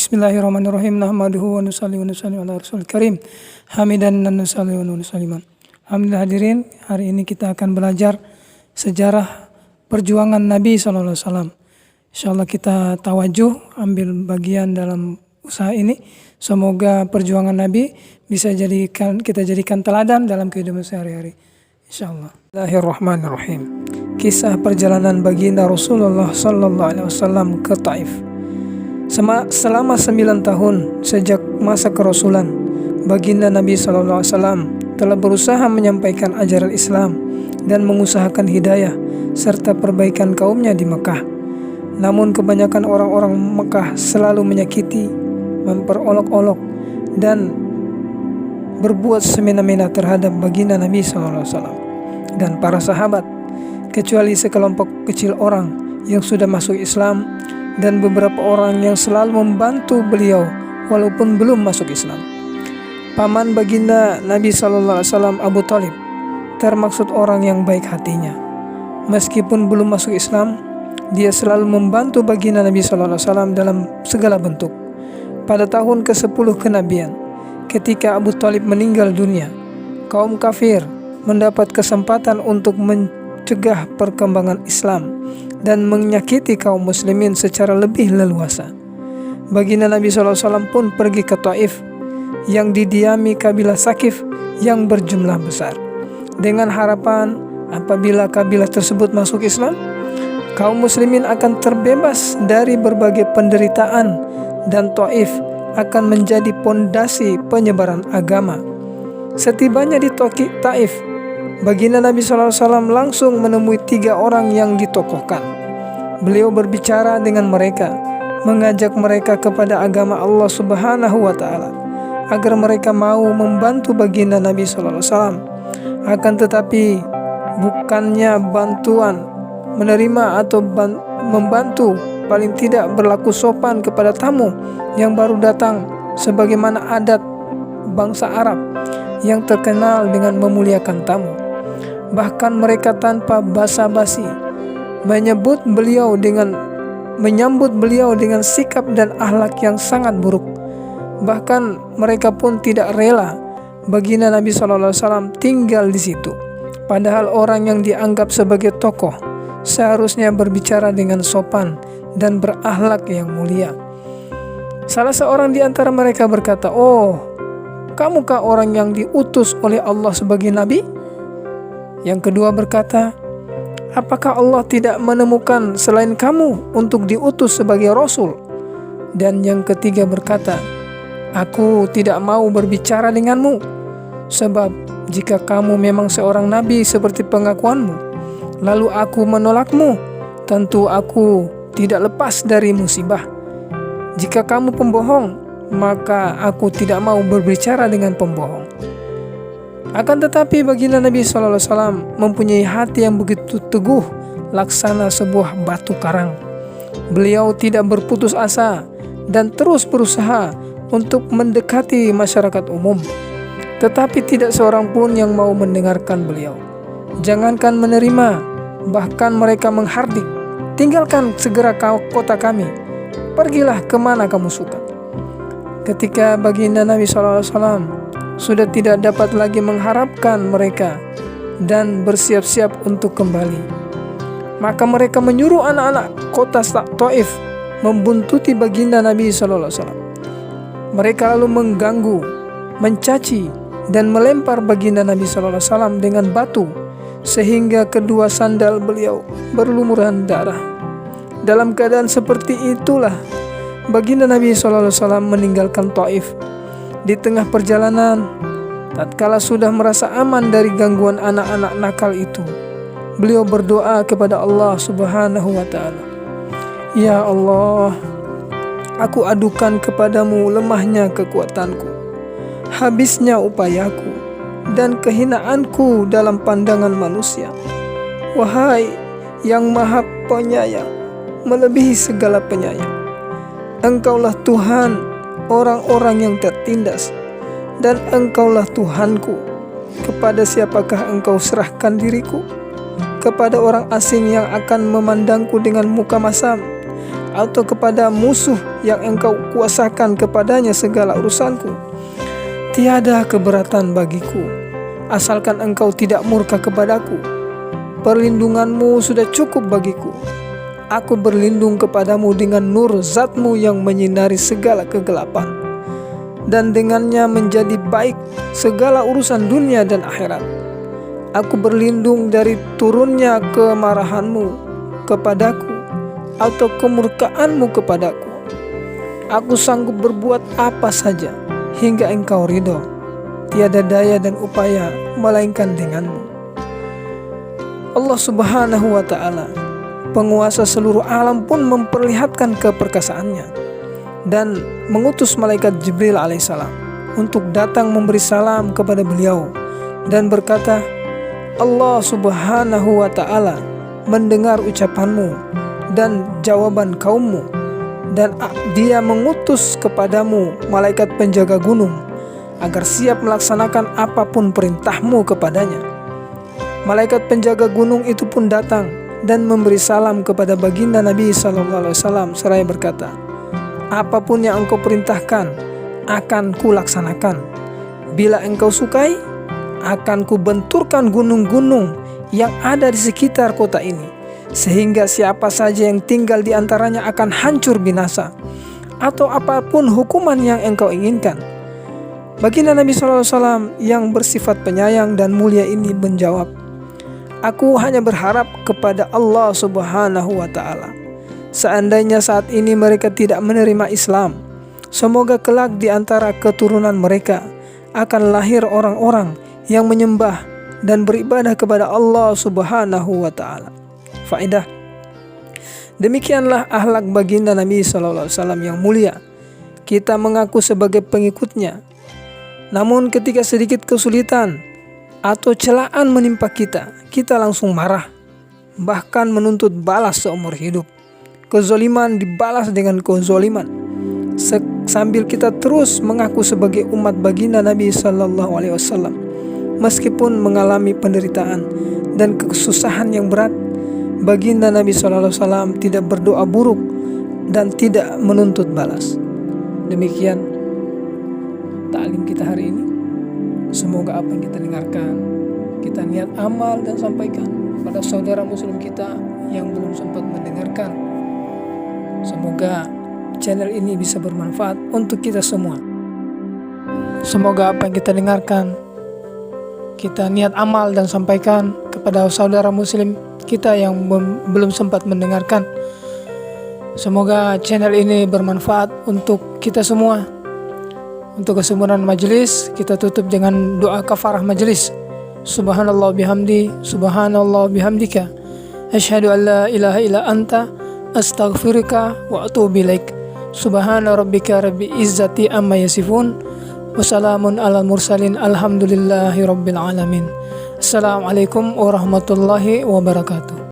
Bismillahirrahmanirrahim. Nahmaduhu wa nusalli ala rasul karim. Hamidan wa nusalli wa nusalliman. Alhamdulillah hadirin, hari ini kita akan belajar sejarah perjuangan Nabi SAW. InsyaAllah kita tawajuh ambil bagian dalam usaha ini. Semoga perjuangan Nabi bisa kita jadikan teladan dalam kehidupan sehari-hari. InsyaAllah. Bismillahirrahmanirrahim. Kisah perjalanan baginda Rasulullah SAW ke Taif. Selama 9 tahun sejak masa kerasulan, baginda Nabi SAW telah berusaha menyampaikan ajaran Islam dan mengusahakan hidayah serta perbaikan kaumnya di Mekah. Namun kebanyakan orang-orang Mekah selalu menyakiti, memperolok-olok dan berbuat semena-mena terhadap baginda Nabi SAW dan para sahabat, kecuali sekelompok kecil orang yang sudah masuk Islam dan beberapa orang yang selalu membantu beliau walaupun belum masuk Islam. Paman baginda Nabi SAW Abu Thalib termaksud orang yang baik hatinya. Meskipun belum masuk Islam, dia selalu membantu baginda Nabi SAW dalam segala bentuk. Pada tahun ke-10 kenabian, ketika Abu Thalib meninggal dunia, kaum kafir mendapat kesempatan untuk mencegah perkembangan Islam dan menyakiti kaum muslimin secara lebih leluasa. Baginda Nabi SAW pun pergi ke Taif yang didiami kabilah Sakif yang berjumlah besar, dengan harapan apabila kabilah tersebut masuk Islam, kaum muslimin akan terbebas dari berbagai penderitaan dan Taif akan menjadi pondasi penyebaran agama. Setibanya di Taif, baginda Nabi SAW langsung menemui 3 orang yang ditokohkan. Beliau berbicara dengan mereka, mengajak mereka kepada agama Allah Subhanahu wa Ta'ala, agar mereka mau membantu baginda Nabi SAW. Akan tetapi bukannya bantuan, menerima atau membantu, paling tidak berlaku sopan kepada tamu yang baru datang, sebagaimana adat bangsa Arab yang terkenal dengan memuliakan tamu. Bahkan mereka tanpa basa-basi menyambut beliau dengan sikap dan akhlak yang sangat buruk. Bahkan mereka pun tidak rela baginda Nabi SAW tinggal di situ. Padahal orang yang dianggap sebagai tokoh seharusnya berbicara dengan sopan dan berakhlak yang mulia. Salah seorang di antara mereka berkata, "Oh, kamukah orang yang diutus oleh Allah sebagai nabi?" Yang kedua berkata, "Apakah Allah tidak menemukan selain kamu untuk diutus sebagai Rasul?" Dan yang ketiga berkata, "Aku tidak mau berbicara denganmu, sebab jika kamu memang seorang nabi seperti pengakuanmu, lalu aku menolakmu, tentu aku tidak lepas dari musibah. Jika kamu pembohong, maka aku tidak mau berbicara dengan pembohong." Akan tetapi baginda Nabi SAW mempunyai hati yang begitu teguh, laksana sebuah batu karang. Beliau tidak berputus asa dan terus berusaha untuk mendekati masyarakat umum. Tetapi tidak seorang pun yang mau mendengarkan beliau. Jangankan menerima, bahkan mereka menghardik, "Tinggalkan segera kota kami, pergilah kemana kamu suka." Ketika baginda Nabi SAW sudah tidak dapat lagi mengharapkan mereka dan bersiap-siap untuk kembali, maka mereka menyuruh anak-anak kota Taif membuntuti baginda Nabi SAW. Mereka lalu mengganggu, mencaci, dan melempar baginda Nabi SAW dengan batu, sehingga kedua sandal beliau berlumuran darah. Dalam keadaan seperti itulah baginda Nabi SAW meninggalkan Taif. Di tengah perjalanan, tatkala sudah merasa aman dari gangguan anak-anak nakal itu, beliau berdoa kepada Allah Subhanahu wa Ta'ala, "Ya Allah, aku adukan kepadamu lemahnya kekuatanku, habisnya upayaku, dan kehinaanku dalam pandangan manusia. Wahai yang maha penyayang, melebihi segala penyayang, Engkaulah Tuhan orang-orang yang tertindas, dan Engkaulah Tuhanku. Kepada siapakah Engkau serahkan diriku? Kepada orang asing yang akan memandangku dengan muka masam, atau kepada musuh yang engkau kuasakan kepadanya segala urusanku. Tiada keberatan bagiku, asalkan engkau tidak murka kepadaku. Perlindunganmu sudah cukup bagiku. Aku berlindung kepadamu dengan nur zatmu yang menyinari segala kegelapan, dan dengannya menjadi baik segala urusan dunia dan akhirat. Aku berlindung dari turunnya kemarahanmu kepadaku atau kemurkaanmu kepadaku. Aku sanggup berbuat apa saja hingga engkau ridho. Tiada daya dan upaya melainkan denganmu. Allah Subhanahu wa ta'ala, penguasa seluruh alam, pun memperlihatkan keperkasaannya dan mengutus malaikat Jibril alaihissalam untuk datang memberi salam kepada beliau dan berkata, Allah Subhanahu wa ta'ala mendengar ucapanmu dan jawaban kaummu, dan dia mengutus kepadamu malaikat penjaga gunung agar siap melaksanakan apapun perintahmu kepadanya. Malaikat penjaga gunung itu pun datang dan memberi salam kepada baginda Nabi SAW seraya berkata, apapun yang engkau perintahkan akan kulaksanakan. Bila engkau sukai, akan kubenturkan gunung-gunung yang ada di sekitar kota ini, sehingga siapa saja yang tinggal di antaranya akan hancur binasa, atau apapun hukuman yang engkau inginkan. Baginda Nabi SAW yang bersifat penyayang dan mulia ini menjawab, aku hanya berharap kepada Allah Subhanahu wa ta'ala. Seandainya saat ini mereka tidak menerima Islam, semoga kelak di antara keturunan mereka akan lahir orang-orang yang menyembah dan beribadah kepada Allah Subhanahu wa ta'ala. Faedah: demikianlah akhlak baginda Nabi SAW yang mulia. Kita mengaku sebagai pengikutnya, namun ketika sedikit kesulitan atau celaan menimpa kita, kita langsung marah, bahkan menuntut balas seumur hidup. Kezoliman dibalas dengan kezoliman, sambil kita terus mengaku sebagai umat baginda Nabi SAW. Meskipun mengalami penderitaan dan kesusahan yang berat, baginda Nabi SAW tidak berdoa buruk dan tidak menuntut balas. Demikian taklim kita hari ini. Semoga apa yang kita dengarkan, kita niat amal dan sampaikan kepada saudara muslim kita yang belum sempat mendengarkan. Semoga channel ini bisa bermanfaat untuk kita semua. Semoga apa yang kita dengarkan, kita niat amal dan sampaikan kepada saudara muslim kita yang belum sempat mendengarkan. Semoga channel ini bermanfaat untuk kita semua. Untuk kesempurnaan majelis, kita tutup dengan doa kafarah majelis. Subhanallah bihamdi, subhanallah bihamdika, asyhadu an la ilaha illa anta, astaghfiruka wa atubu ilaik. Subhana rabbika rabbil izzati amma yasifun, wassalamun alal mursalin, alhamdulillahi rabbil alamin. Assalamualaikum warahmatullahi wabarakatuh.